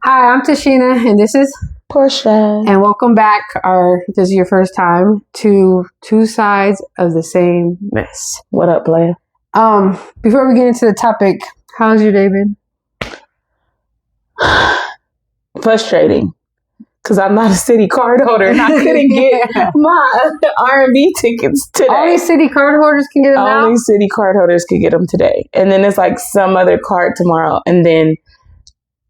Hi, I'm Tashina, and this is Portia. and welcome back. This is your first time to Two Sides of the Same Mess. What up, player? Before we get into the topic, how's your day been? Frustrating, because I'm not a city card holder and I couldn't get my R&B tickets today. Only city card holders can get them now? Only city card holders could get them today. And then it's like some other card tomorrow. And then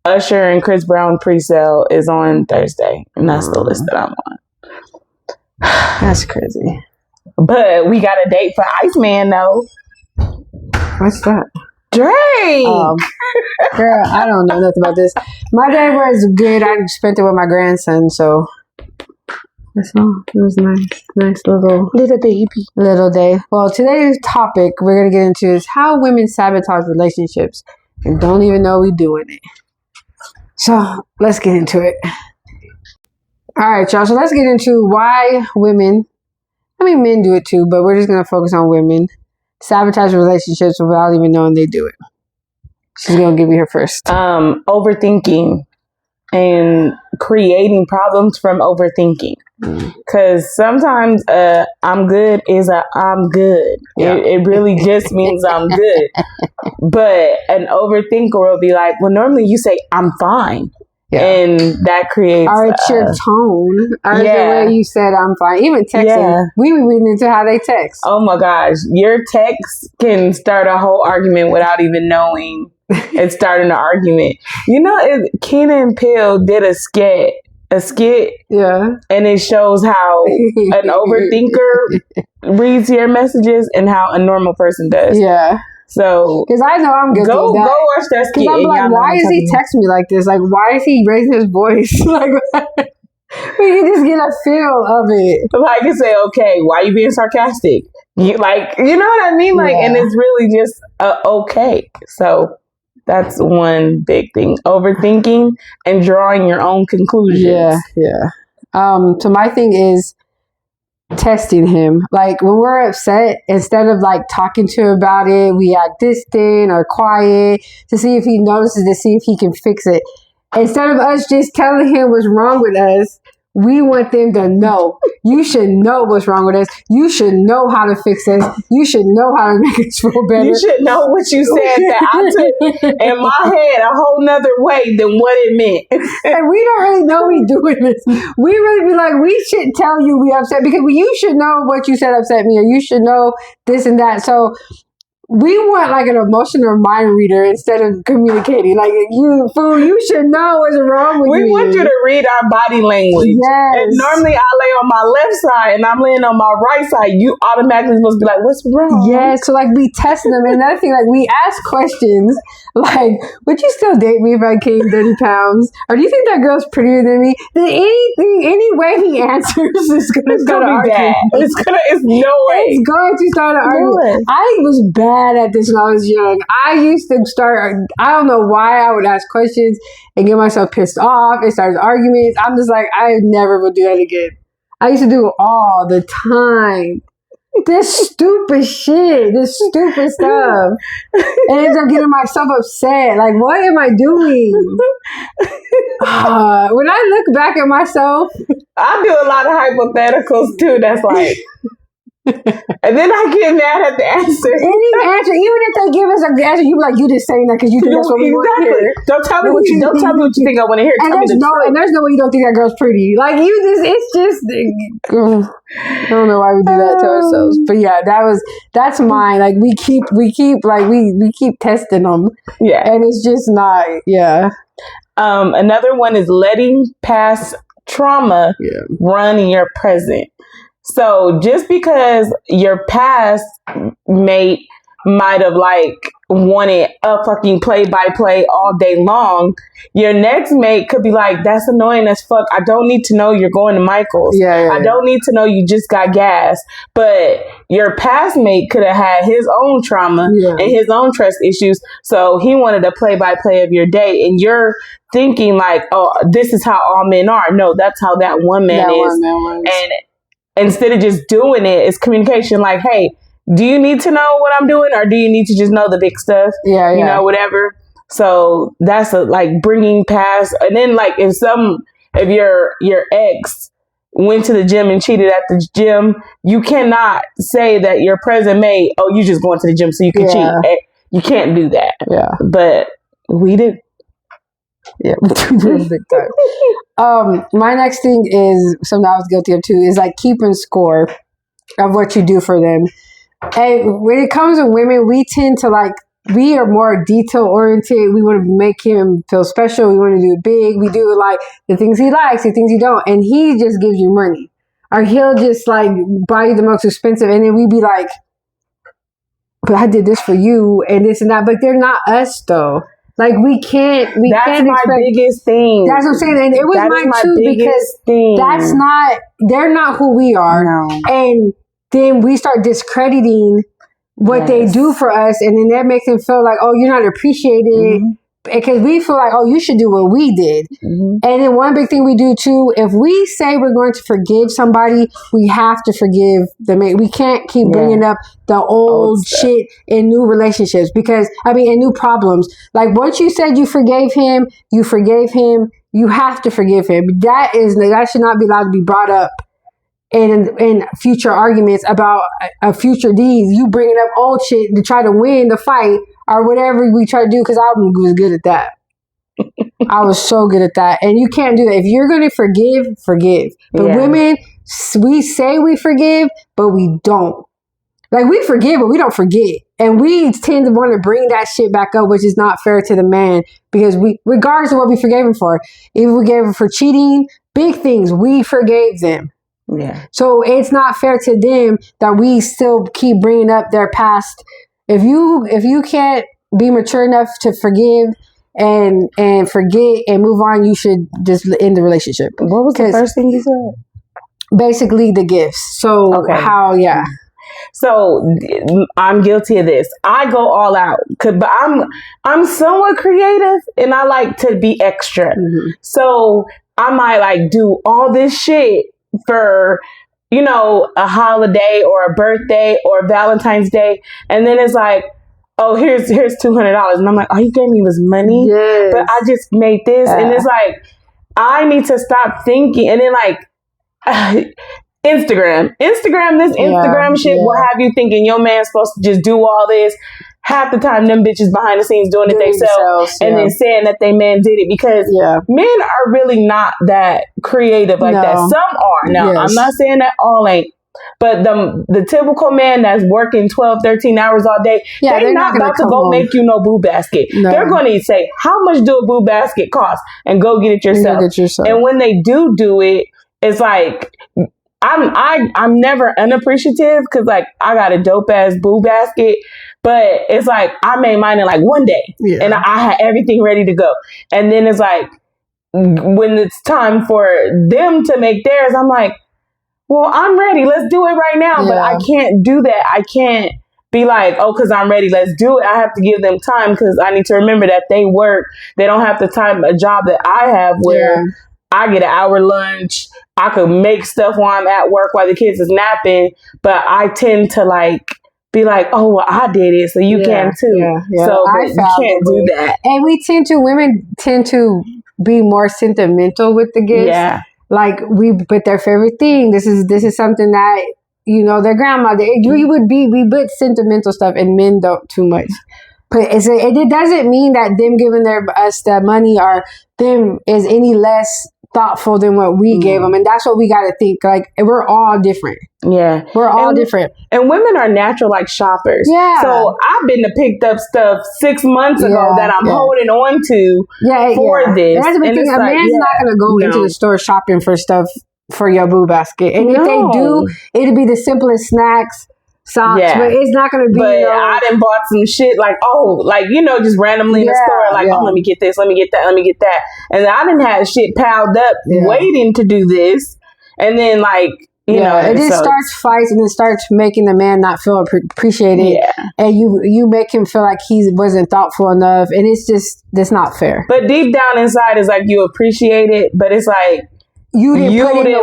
Usher and Chris Brown pre-sale is on Thursday. And that's the list that I'm on. That's crazy. But we got a date for Iceman, though. What's that? Drake! Girl, I don't know nothing about this. My day was good. I spent it with my grandson, so that's all. It was nice little day. Well, today's topic we're gonna get into is how women sabotage relationships and don't even know we're doing it. So let's get into it. All right, y'all. So let's get into why women. I mean, men do it too, but we're just gonna focus on women sabotage relationships without even knowing they do it. She's gonna give you her first. Overthinking and creating problems from overthinking. Because sometimes I'm good is I'm good. Yeah. It really just means I'm good. But an overthinker will be like, well, normally you say I'm fine. Yeah. And that creates... Or it's your tone. Or the way you said I'm fine. Even texting. We be reading into how they text. Oh my gosh. Your text can start a whole argument without even knowing it's starting an argument. You know, Kenan and Peele did a skit. Yeah. And it shows how an overthinker reads your messages and how a normal person does. Yeah. So, because I know I'm good. Go watch that skit. I'm like, why is he texting me like this? Like, why is he raising his voice? Like, you can just get a feel of it. Like, I say, okay, why are you being sarcastic? You know what I mean? Like, and it's really just okay. So that's one big thing: overthinking and drawing your own conclusions. Yeah. So my thing is testing him. Like when we're upset, instead of like talking to him about it, we act distant or quiet to see if he notices, to see if he can fix it. Instead of us just telling him what's wrong with us, we want them to know. You should know what's wrong with us. You should know how to fix us. You should know how to make us feel better. You should know what you said that I took in my head a whole nother way than what it meant. And we don't really know we doing this. We really be like, we should tell you we upset because you should know what you said upset me, or you should know this and that. So we want like an emotional mind reader instead of communicating. Like, you fool, you should know what's wrong with you. We want you to read our body language. Yes. And normally I lay on my left side and I'm laying on my right side. You automatically supposed to be like, what's wrong? Yeah, so like we test them. And another thing, like we ask questions like, would you still date me if I gained 30 pounds? Or do you think that girl's prettier than me? Then any way he answers is going to start an argument. It's no way. It's going to start an argument. I was bad at this when I was young. I used to I don't know why I would ask questions and get myself pissed off and start arguments. I'm just like, I never will do that again. I used to do it all the time. This stupid shit, this stupid stuff. And I end up getting myself upset. Like, what am I doing? When I look back at myself, I do a lot of hypotheticals too. That's like, and then I get mad at the answer. Any answer, even if they give us an answer, you be like, you just saying that because you think that's what we want to hear. Don't tell me what you think I want to hear. And there's no way you don't think that girl's pretty. Like it's just. I don't know why we do that to ourselves, but yeah, that's mine. Like we keep testing them. Yeah, and it's just not. Yeah. Another one is letting past trauma run in your present. So just because your past mate might have like wanted a fucking play-by-play all day long, your next mate could be like, that's annoying as fuck. I don't need to know you're going to Michael's. I don't need to know you just got gas. But your past mate could have had his own trauma and his own trust issues. So he wanted a play-by-play of your day. And you're thinking like, oh, this is how all men are. No, that's how that one man is. And instead of just doing it, it's communication like, hey, do you need to know what I'm doing, or do you need to just know the big stuff? You know, whatever. So that's like bringing past, and then like if your ex went to the gym and cheated at the gym, you cannot say that your present mate, oh, you just going to the gym so you can cheat. You can't do that. Yeah. But we do. Yeah. Big time. My next thing is something I was guilty of too, is like keeping score of what you do for them. And when it comes to women, we tend to we are more detail oriented. We want to make him feel special. We want to do it big. We do like the things he likes, the things he don't. And he just gives you money. Or he'll just like buy you the most expensive. And then we be like, but I did this for you and this and that. But they're not us though. Like we can't That's my biggest thing. That's what I'm saying. And it was mine too, because they're not who we are. No. And then we start discrediting what they do for us, and then that makes them feel like, oh, you're not appreciated, because we feel like, oh, you should do what we did. And then one big thing we do too, if we say we're going to forgive somebody, we have to forgive them. We can't keep bringing up the old shit in new relationships, in new problems. Like once you said you forgave him, you have to forgive him. That should not be allowed to be brought up in future arguments about a future deeds. You bringing up old shit to try to win the fight or whatever we try to do, because I was good at that. I was so good at that. And you can't do that. If you're going to forgive. But women, we say we forgive, but we don't. Like we forgive, but we don't forget. And we tend to want to bring that shit back up, which is not fair to the man, because regardless of what we forgave him for, if we gave him for cheating, big things, we forgave them. Yeah. So it's not fair to them that we still keep bringing up their past. If you can't be mature enough to forgive and forget and move on, you should just end the relationship. What was the first thing you said? Basically the gifts. So So I'm guilty of this. I go all out, but I'm somewhat creative and I like to be extra. So I might like do all this shit for, a holiday or a birthday or Valentine's Day. And then it's like, oh, here's $200. And I'm like, oh, you gave me this money, but I just made this. And it's like, I need to stop thinking. And then like, Instagram shit will have you thinking your man's supposed to just do all this. Half the time, them bitches behind the scenes doing it themselves, and then saying that they man did it, because men are really not that creative like that. Some are. Now, I'm not saying that all ain't, but the typical man that's working 12, 13 hours all day, they're not about to go make you no boo basket. No. They're going to say, how much do a boo basket cost? And go get it yourself. And when they do it, it's like, I'm never unappreciative, because like I got a dope ass boo basket, but it's like I made mine in like one day, and I had everything ready to go. And then it's like when it's time for them to make theirs, I'm like, well, I'm ready. Let's do it right now. But I can't do that. I can't be like, oh, because I'm ready, let's do it. I have to give them time, because I need to remember that they work. They don't have the time, a job that I have where I get an hour lunch. I could make stuff while I'm at work while the kids is napping, but I tend to like be like, oh, well, I did it, so you can too. So you can't do that. And women tend to be more sentimental with the gifts. Yeah. Like we put their favorite thing. This is something that, their grandmother, we put sentimental stuff, and men don't too much. But it doesn't mean that them giving us that money or them is any less thoughtful than what we gave them. And that's what we got to think. Like, we're all different. Yeah. We're all different. And women are natural like shoppers. Yeah. So I've been to picked up stuff 6 months ago that I'm holding on to for this. And that's the big thing. A man's not going to go into the store shopping for stuff for your boo basket. And if they do, it'll be the simplest snacks, socks, but it's not going to be. But I done bought some shit like, just randomly in the store, like, oh, let me get this, let me get that, let me get that. And I done had shit piled up waiting to do this. And then like, it just starts fights, and it starts making the man not feel appreciated. Yeah. And you make him feel like he wasn't thoughtful enough. And that's not fair. But deep down inside, it's like you appreciate it, but it's like, you didn't put in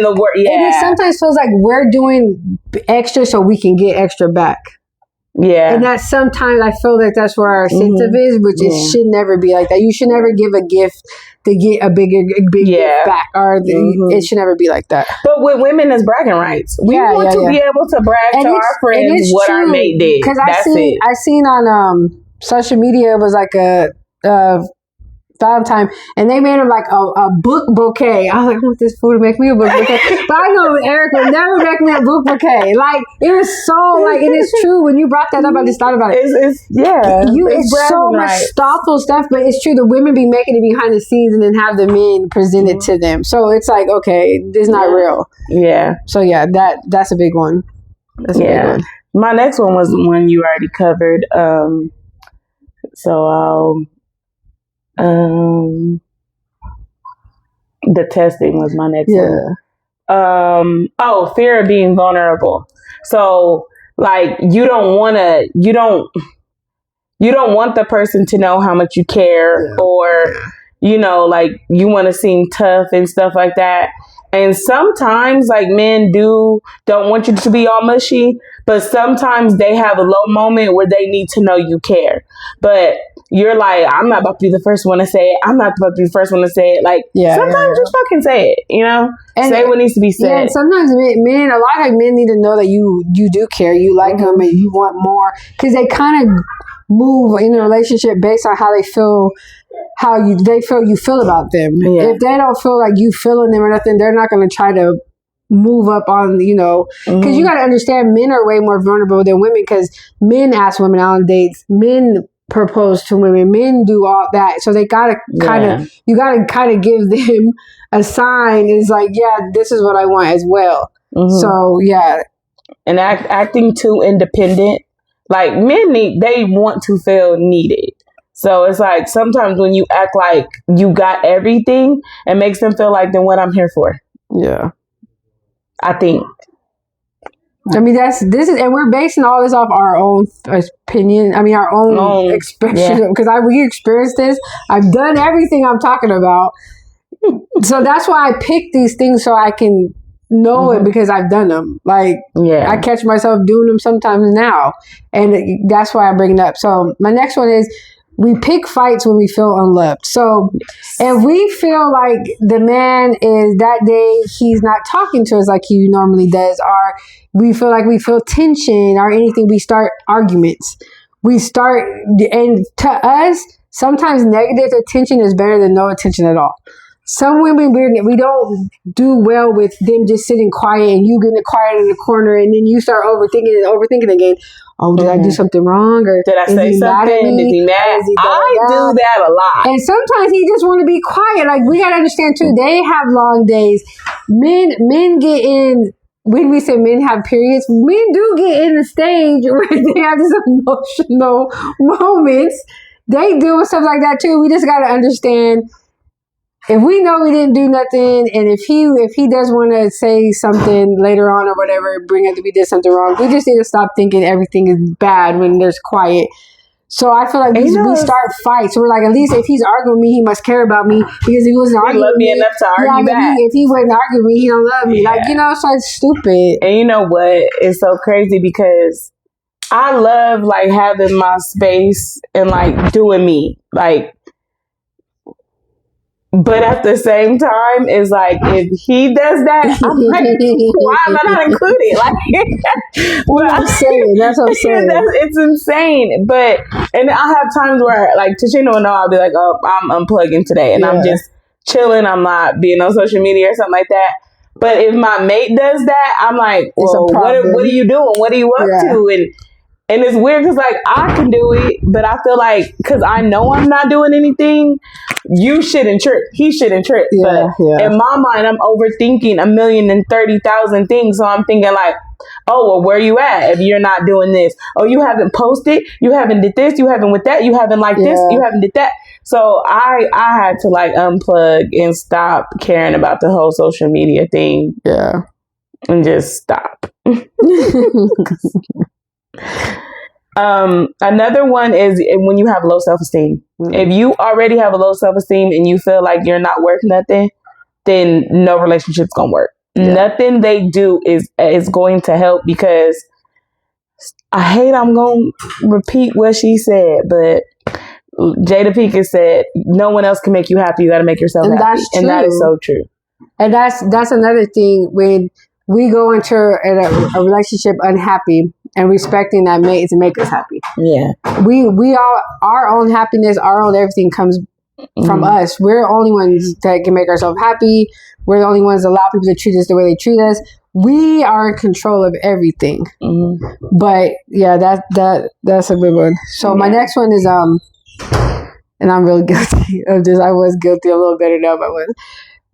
the work. Yeah. And it sometimes feels like we're doing extra so we can get extra back. Yeah. And that sometimes I feel like that's where our incentive is, which it should never be like that. You should never give a gift to get a big gift back. Or it should never be like that. But with women, it's bragging rights. We want to be able to brag to our friends what our mate did. Because I seen on social media, it was like a Valentine, and they made him like a book bouquet. I was like, I want this food to make me a book bouquet. But I know Eric would never make me a book bouquet. Like, it was so, like, and it's true. When you brought that up, I just thought about it. It's so much thoughtful stuff, but it's true. The women be making it behind the scenes and then have the men present it to them. So it's like, okay, this is not real. Yeah. So yeah, that's a big one. That's a big one. My next one was the one you already covered. The testing was my next one. Fear of being vulnerable. So like you don't want the person to know how much you care, or like you want to seem tough and stuff like that. And sometimes like men don't want you to be all mushy, but sometimes they have a low moment where they need to know you care. But you're like, I'm not about to be the first one to say it. I'm not about to be the first one to say it. Like, sometimes just fucking say it, and say what needs to be said. Yeah, and sometimes a lot of men need to know that you do care. You like them and you want more. Because they kind of move in a relationship based on how they feel, they feel you feel about them. Yeah. If they don't feel like you feeling them or nothing, they're not going to try to move up on, because you got to understand men are way more vulnerable than women, because men ask women out on dates. Men propose to women. Men do all that. So they gotta you gotta kind of give them a sign. It's like, this is what I want as well. So and acting too independent. Like men they want to feel needed. So it's like sometimes when you act like you got everything, it makes them feel like, then what I'm here for? Yeah, I think. I mean, and we're basing all this off our own opinion. I mean, our own expression, because we experienced this. I've done everything I'm talking about. So that's why I pick these things so I can know it, because I've done them. Like, I catch myself doing them sometimes now. And that's why I bring it up. So my next one is, we pick fights when we feel unloved. So if we feel like the man is that day, he's not talking to us like he normally does, or we feel like we feel tension or anything, we start arguments. And to us, sometimes negative attention is better than no attention at all. Some women, we don't do well with them just sitting quiet and you getting quiet in the corner, and then you start overthinking again. Oh, did I do something wrong? Or did I say something? Is he mad? I do that a lot. And sometimes he just want to be quiet. Like, we got to understand too, they have long days. Men get in, when we say men have periods, men do get in the stage where they have these emotional moments. They deal with stuff like that too. We just got to understand, if we know we didn't do nothing, and if he does want to say something later on or whatever, bring up that we did something wrong, we just need to stop thinking everything is bad when there's quiet. So I feel like we start fights. So we're like, at least if he's arguing with me, he must care about me, because if he wasn't arguing with me enough to argue back. If he wasn't arguing with me, he don't love me. Like, so it's stupid. And you know what? It's so crazy because I love like having my space and like doing me. Like, but at the same time, it's like, if he does that, I'm like, why am I not included? Like, that's what I'm saying. It's insane. But, and I have times where, like, Tashina will know, I'll be like, oh, I'm unplugging today. And I'm just chilling. I'm not being on social media or something like that. But if my mate does that, I'm like, well, what are you doing? What are you up to? And it's weird because, like, I can do it, but I feel like, because I know I'm not doing anything, you shouldn't trip. He shouldn't trip. But in my mind, I'm overthinking 1,030,000 things. So I'm thinking like, oh, well, where you at if you're not doing this? Oh, you haven't posted. You haven't did this. You haven't with that. You haven't liked this. You haven't did that. So I had to like unplug and stop caring about the whole social media thing. Yeah. And just stop. Another one is when you have low self-esteem. If you already have a low self-esteem and you feel like you're not worth nothing, then no relationship's gonna work. Nothing they do is going to help, because I hate I'm going to repeat what she said, but Jada Pinkett said, no one else can make you happy. You got to make yourself happy. That's true. And that is so true. And that's another thing when we go into a relationship unhappy and respecting that mate to make us happy. Yeah. We all, our own happiness, our own everything comes from us. We're the only ones that can make ourselves happy. We're the only ones that allow people to treat us the way they treat us. We are in control of everything. But yeah, that's a good one. So my next one is and I'm really guilty of this. I was guilty a little better now, but was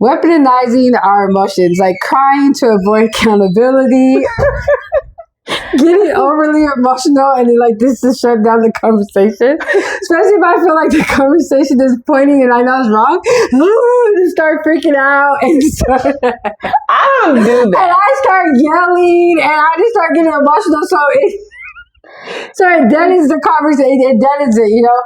weaponizing our emotions, like crying to avoid accountability. Getting overly emotional and then like this to shut down the conversation, especially if I feel like the conversation is pointing and I know it's wrong. And start freaking out and I don't do that. And I start yelling and I just start getting emotional. So it deadens the conversation. It deadens it, you know.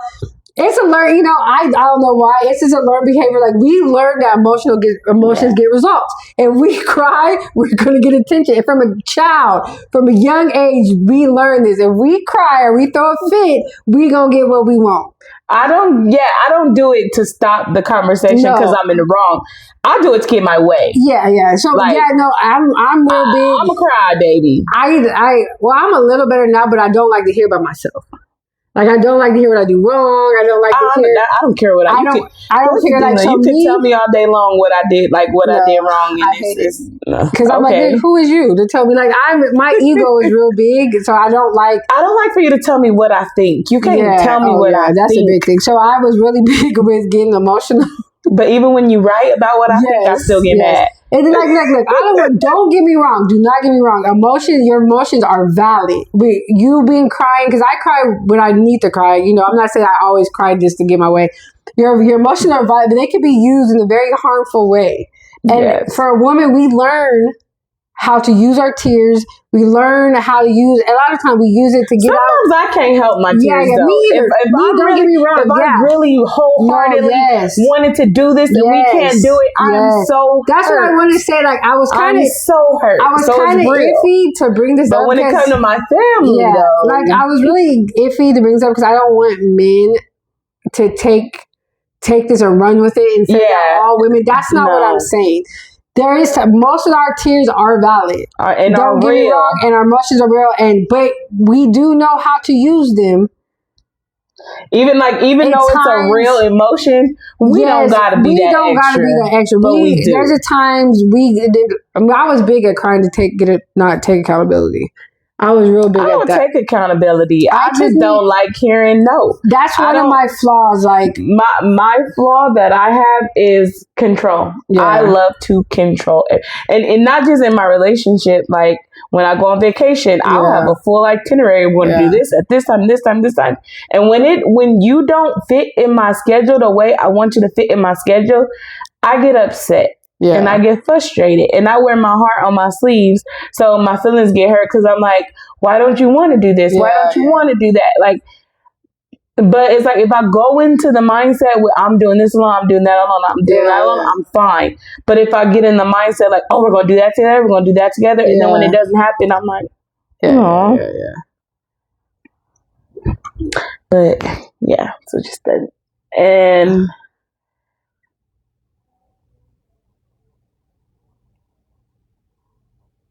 It's a learn, you know, I don't know why. It's just a learned behavior. Like, we learn that emotions get results. If we cry, we're going to get attention. And from a child, from a young age, we learn this. If we cry or we throw a fit, we going to get what we want. I don't do it to stop the conversation because I'm in the wrong. I do it to get my way. Yeah. So, like, I'm real big. I'm a cry baby. I'm a little better now, but I don't like to hear about myself. Like, I don't like to hear what I do wrong. I don't like to hear. I don't care what I do. I don't care. Like, so you can tell me all day long what I did, like what I did wrong. And I hate it because I'm like, hey, who is you to tell me? Like, my ego is real big, so I don't like for you to tell me what I think. You can't tell me what I think. That's a big thing. So I was really big with getting emotional. But even when you write about what I think, I still get mad. And then don't get me wrong. Do not get me wrong. Your emotions are valid. You being crying, because I cry when I need to cry. You know, I'm not saying I always cry just to get my way. Your emotions are valid, but they can be used in a very harmful way. And for a woman, we learn how to use our tears. We learn how to use. A lot of times we use it to get out. Sometimes I can't help my tears. Yeah, me either. Don't get me wrong. If I really wholeheartedly wanted to do this and we can't do it, I'm so. That's hurt. what I want to say. Like, I was kind of so hurt. I was kind of iffy to bring this up. But when it comes to my family, though, like, I was really iffy to bring this up because I don't want men to take this and run with it and say that all women. That's not what I'm saying. There is most of our tears are valid and don't get me wrong, and our emotions are real, but we do know how to use them. Even though it's a real emotion, we don't gotta be that extra. But we do. There's times I was big at trying to not take accountability. I was real big at that. I don't take accountability. I just don't like hearing no. That's one of my flaws. Like, my flaw that I have is control. Yeah. I love to control it. And not just in my relationship. Like, when I go on vacation, I'll have a full itinerary. We're going to do this at this time, this time, this time. And when you don't fit in my schedule the way I want you to fit in my schedule, I get upset. Yeah. And I get frustrated and I wear my heart on my sleeves. So my feelings get hurt because I'm like, why don't you want to do this? Why don't you want to do that? Like, but it's like, if I go into the mindset where I'm doing this alone, I'm doing that alone, I'm doing that alone, I'm fine. But if I get in the mindset like, oh, we're going to do that together, we're going to do that together. And then when it doesn't happen, I'm like, But so just that. And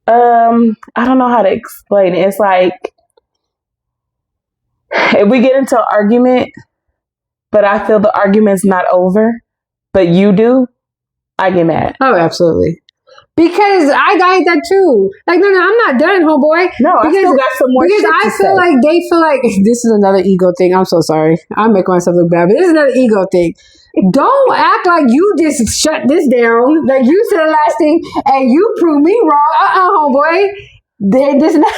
I don't know how to explain it. It's like, if we get into an argument, but I feel the argument's not over, but you do, I get mad. Oh, absolutely. Because I got that too. Like, no, I'm not done, homeboy. No, I still got some more shit to say. Because I feel like they feel like, this is another ego thing. I'm so sorry. I'm making myself look bad, but this is another ego thing. Don't act like you just shut this down. Like, you said the last thing and you proved me wrong. Homeboy. This not.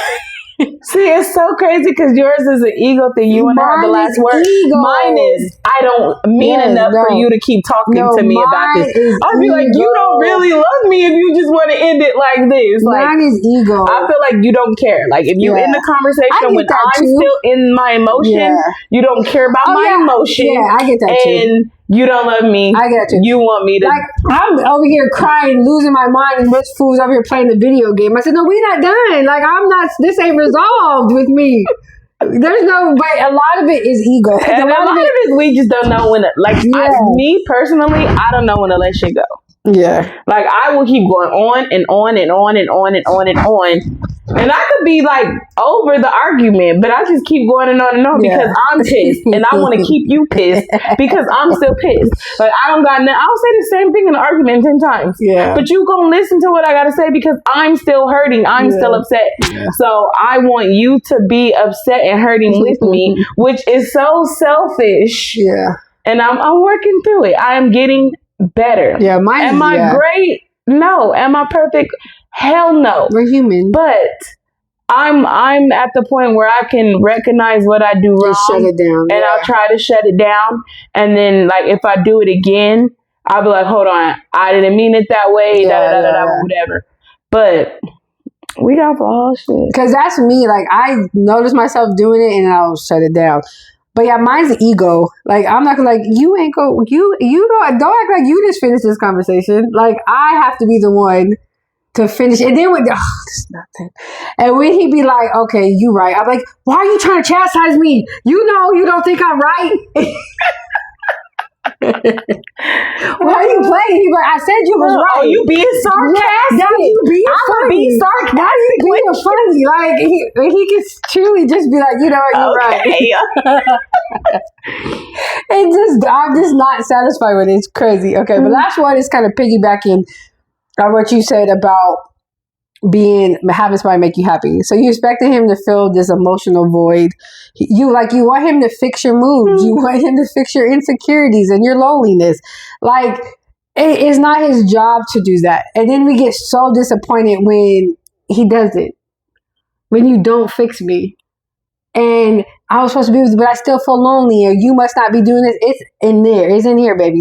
See, it's so crazy because yours is an ego thing. You want to have the last word. Mine is, I don't mean enough for you to keep talking to me about this. I'll be like, you don't really love me if you just want to end it like this. Like, mine is ego. I feel like you don't care. Like, if you end the conversation when I'm still in my emotion, you don't care about my emotion. Yeah, I get that too. And you don't love me. I get that too. You want me to. Like, I'm over here crying, losing my mind, and this fool's over here playing the video game. I said, no, we not done. Like, this ain't resolved with me. There's no, but a lot of it is ego. And a lot of it, we just don't know when to, like, me personally, I don't know when to let shit go. Yeah. Like, I will keep going on and on and on and on and on and on. And I could be like over the argument, but I just keep going and on because I'm pissed and I want to keep you pissed because I'm still pissed. Like, I don't got nothing. I'll say the same thing in an argument 10 times. Yeah. But you gonna listen to what I gotta say because I'm still hurting. I'm still upset. Yeah. So I want you to be upset and hurting with me, which is so selfish. Yeah. And I'm working through it. I am getting better. Yeah. Am I great? No. Am I perfect? Hell no. We're human. But I'm at the point where I can recognize what I do wrong. Shut it down. And I'll try to shut it down. And then, like, if I do it again, I'll be like, hold on, I didn't mean it that way, whatever. But we got flaws, shit. Because that's me. Like, I notice myself doing it and I'll shut it down. But yeah, mine's ego. Like, I'm not gonna, like, you ain't go, you don't act like you just finished this conversation. Like, I have to be the one to finish. And then this is nothing. And when he be like, okay, you right. I'm like, why are you trying to chastise me? You know you don't think I'm right. Why are you playing? He like, I said you was right. Oh, you being sarcastic. Yeah, you being funny. Be sarcastic. Now you being funny. Like, he can truly just be like, you know what, you're right. And I'm just not satisfied with it. It's crazy. Okay, but last one is kind of piggybacking on what you said about having somebody make you happy. So you expected him to fill this emotional void. You want him to fix your moods. You want him to fix your insecurities and your loneliness. Like, it's not his job to do that. And then we get so disappointed when he does it. When you don't fix me. And I was supposed to be with you, but I still feel lonely, or you must not be doing this. It's in there. It's in here, baby.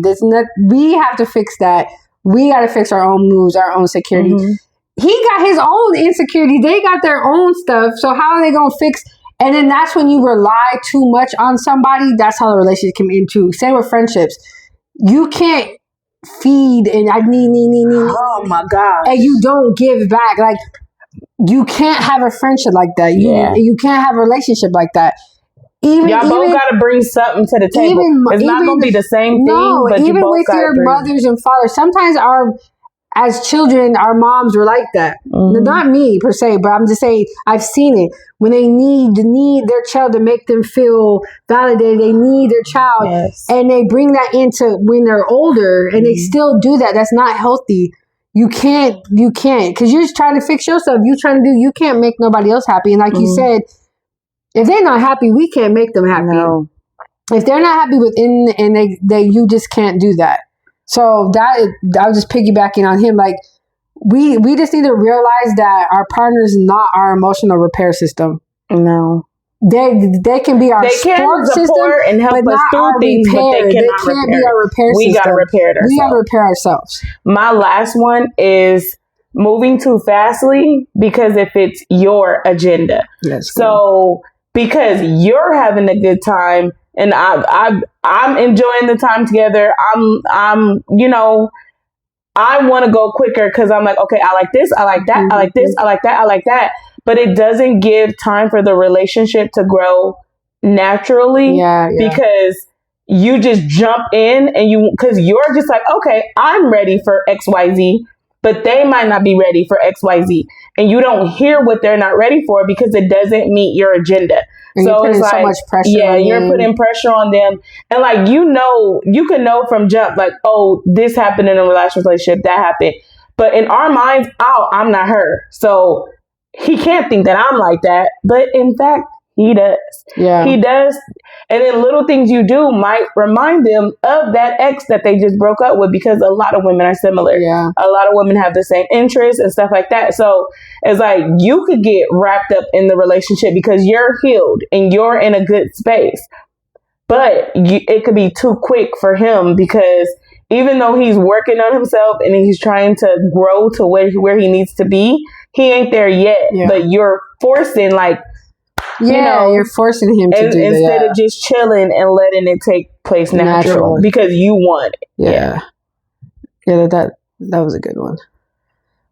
We have to fix that. We got to fix our own moves, our own security. Mm-hmm. He got his own insecurity. They got their own stuff. So how are they going to fix? And then that's when you rely too much on somebody. That's how the relationship can end too. Same with friendships. You can't feed and I need. Oh my God. And you don't give back. Like, you can't have a friendship like that. You can't have a relationship like that. Y'all both got to bring something to the table. It's not going to be the same thing, but even you both with your mothers and fathers, sometimes as children, our moms were like that. Mm-hmm. Not me per se, but I'm just saying I've seen it. When they need their child to make them feel validated, they need their child, and they bring that into when they're older, and they still do that. That's not healthy. You can't, because you're just trying to fix yourself. You can't make nobody else happy. And like you said, if they're not happy, we can't make them happy. No. If they're not happy within, and you just can't do that. So I was just piggybacking on him. Like, we just need to realize that our partner is not our emotional repair system. No. They can be our support system and help us through things, but they can't be our repair system. We got to repair it ourselves. We got to repair ourselves. My last one is moving too fastly because if it's your agenda. That's so because you're having a good time and I'm enjoying the time together. I'm I want to go quicker because I'm like, okay, I like this, I like that, I like this, I like that, I like that. But it doesn't give time for the relationship to grow naturally because you just jump in and because you're just like, okay, I'm ready for XYZ, but they might not be ready for XYZ. And you don't hear what they're not ready for because it doesn't meet your agenda. And so it's like, so much pressure on you're them. Putting pressure on them. And like, you can know from jump, like, oh, this happened in a relationship, that happened. But in our minds, I'm not her. So he can't think that I'm like that. But in fact, he does. Yeah. He does. And then little things you do might remind them of that ex that they just broke up with, because a lot of women are similar. Yeah. A lot of women have the same interests and stuff like that. So it's like you could get wrapped up in the relationship because you're healed and you're in a good space. But it could be too quick for him because even though he's working on himself and he's trying to grow to where he needs to be, he ain't there yet. Yeah. But you're forcing, like, you're forcing him to do instead of just chilling and letting it take place natural because you want it. Yeah, that was a good one.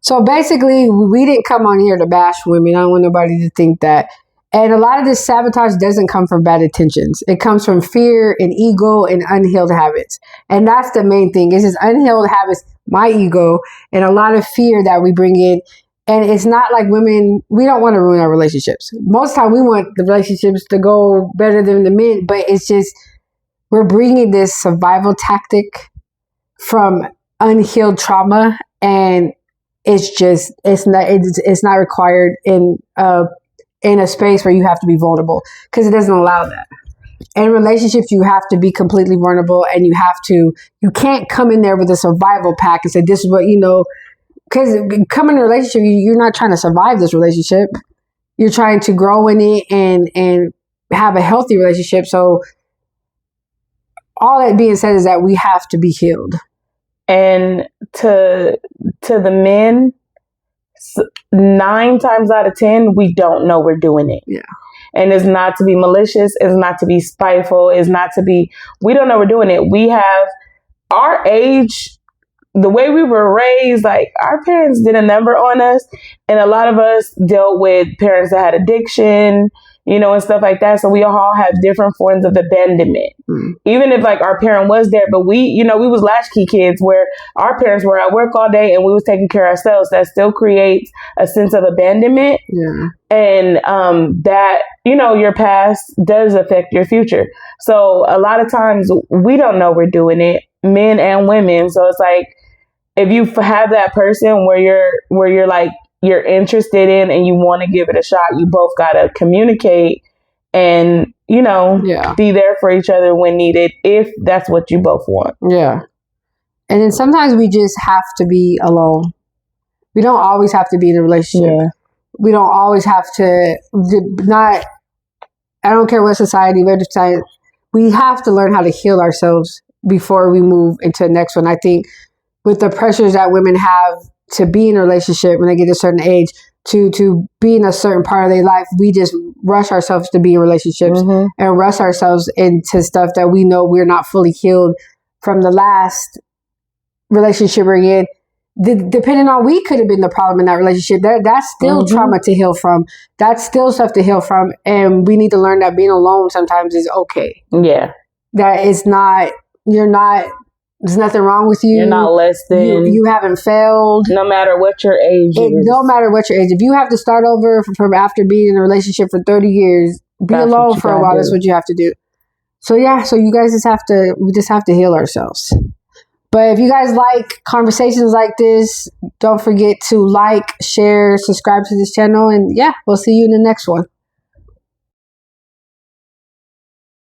So basically, we didn't come on here to bash women. I don't want nobody to think that. And a lot of this sabotage doesn't come from bad intentions. It comes from fear and ego and unhealed habits. And that's the main thing. It's just unhealed habits, my ego, and a lot of fear that we bring in. And it's not like women, we don't want to ruin our relationships. Most of the time we want the relationships to go better than the men, but it's just, we're bringing this survival tactic from unhealed trauma, and it's not required in a space where you have to be vulnerable, because it doesn't allow that. In relationships, you have to be completely vulnerable, and you can't come in there with a survival pack and say, this is what, because coming in a relationship, you're not trying to survive this relationship. You're trying to grow in it and have a healthy relationship. So all that being said is that we have to be healed. And to the men, 9 times out of 10, we don't know we're doing it. Yeah. And it's not to be malicious. It's not to be spiteful. We don't know we're doing it. We have our age, the way we were raised, like, our parents did a number on us. And a lot of us dealt with parents that had addiction, and stuff like that. So we all have different forms of abandonment. Even if, like, our parent was there, but we was latchkey kids where our parents were at work all day and we was taking care of ourselves. That still creates a sense of abandonment. Yeah. And that, your past does affect your future. So a lot of times we don't know we're doing it, men and women. So it's like, if you have that person where you're like, you're interested in and you want to give it a shot, you both got to communicate and, be there for each other when needed, if that's what you both want. Yeah. And then sometimes we just have to be alone. We don't always have to be in a relationship. Yeah. We don't always have to I don't care what society, we have to learn how to heal ourselves before we move into the next one. I think with the pressures that women have to be in a relationship when they get to a certain age, to be in a certain part of their life, we just rush ourselves to be in relationships and rush ourselves into stuff that we know we're not fully healed from the last relationship we're in. Depending on, we could have been the problem in that relationship. That's still trauma to heal from. That's still stuff to heal from. And we need to learn that being alone sometimes is okay. Yeah. That it's not, there's nothing wrong with you. You're not less than. You haven't failed. No matter what your age is. No matter what your age. If you have to start over from after being in a relationship for 30 years, be alone for a while. That's what you have to do. So yeah, you guys we just have to heal ourselves. But if you guys like conversations like this, don't forget to like, share, subscribe to this channel. And yeah, we'll see you in the next one.